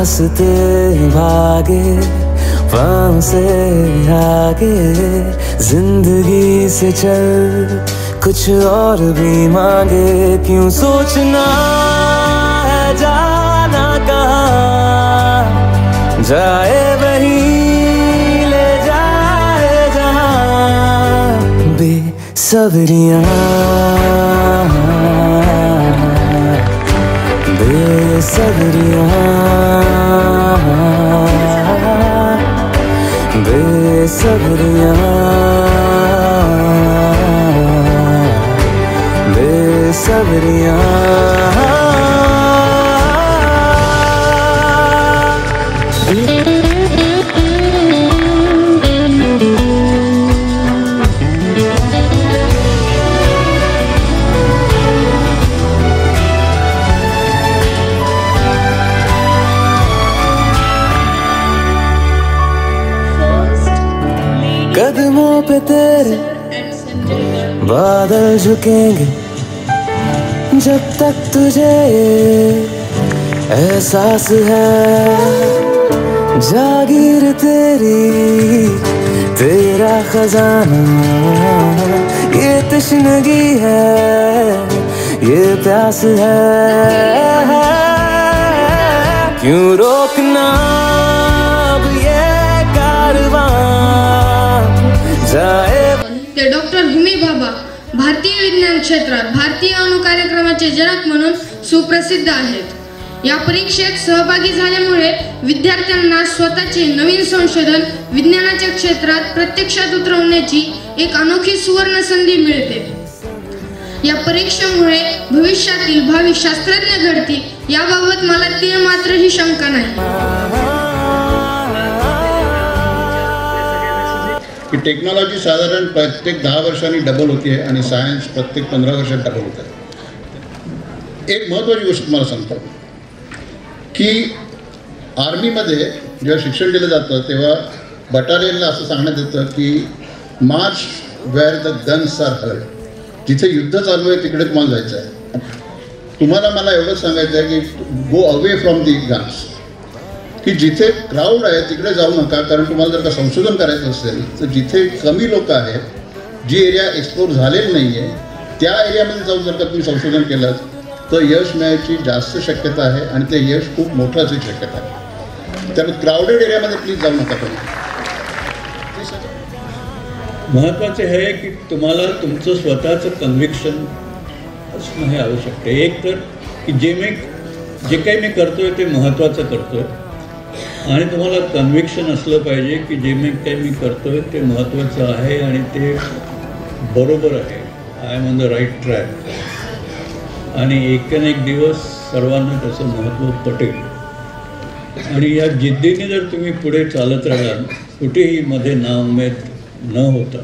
रास्ते भागे वहाँ से आगे, जिंदगी से चल कुछ और भी मांगे। क्यों सोचना है जाना कहाँ, जाए वहीं ले जाए जहाँ। बेसब्रियाँ बेसब्रियाँ बेसब्रियाँ बेसब्रियाँ। कदमों पे तेरे बादल झुकेंगे जब तक तुझे एहसास है। जागीर तेरी तेरा खजाना, ये तश्नगी है ये प्यास है। क्यों रोकना अब ये कारवां जाए। ते डॉक्टर होमी भाभा भारतीय विज्ञान क्षेत्रात भारतीय अणु कार्यक्रमाचे जनक म्हणून सुप्रसिद्ध आहेत। या परीक्षेत सहभागी झाल्यामुळे विद्यार्थ्यांना स्वतःचे नवीन संशोधन विज्ञानाच्या क्षेत्रात प्रत्यक्षात उतरवण्याची एक अनोखी सुवर्ण संधी मिळते। या परीक्षेमुळे भविष्यातील भावी शास्त्रज्ञ घडतील याबाबत मला तीळ मात्रही शंका नाही। की टेक्नॉलॉजी साधारण प्रत्येक 10 वर्षांनी डबल होती आहे आणि सायन्स प्रत्येक 15 वर्षात डबल होत आहे। एक महत्त्वाची गोष्ट तुम्हाला सांगतो की आर्मीमध्ये जेव्हा शिक्षण दिलं जातं तेव्हा बटालियनला असं सांगण्यात येतं की march where the guns are heard, जिथे युद्ध चालू आहे तिकडे तुम्हाला जायचं आहे। तुम्हाला मला एवढंच सांगायचं आहे की go away from the guns, की जिथे क्राऊड आहे तिकडे जाऊ नका। कारण तुम्हाला जर का संशोधन करायचं असेल तर जिथे कमी लोक आहेत, जी एरिया एक्सप्लोर झालेली नाही आहे त्या एरियामध्ये जाऊन जर का तुम्ही संशोधन केलं तर यश मिळायची जास्त शक्यता आहे आणि ते यश खूप मोठं असण्याची शक्यता आहे। त्यामुळे क्राऊडेड एरियामध्ये प्लीज जाऊ नका तुम्ही। महत्त्वाचे आहे की तुम्हाला तुमचं स्वतःचं कन्व्हिक्शन असणं हे आवश्यक आहे। एक तर की जे काही मी करतोय ते महत्त्वाचं करतोय आणि तुम्हाला कन्व्हिक्शन असलं पाहिजे की जे काही मी करतोय ते महत्त्वाचं आहे आणि ते बरोबर आहे। I am on the right track आणि एक दिवस सर्वांना त्याचं महत्त्व पटेल। आणि या जिद्दीने जर तुम्ही पुढे चालत राहाल कुठेही मध्ये नाउमेद न होता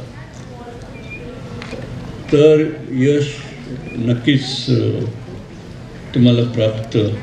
तर यश नक्कीच तुम्हाला प्राप्त होईल।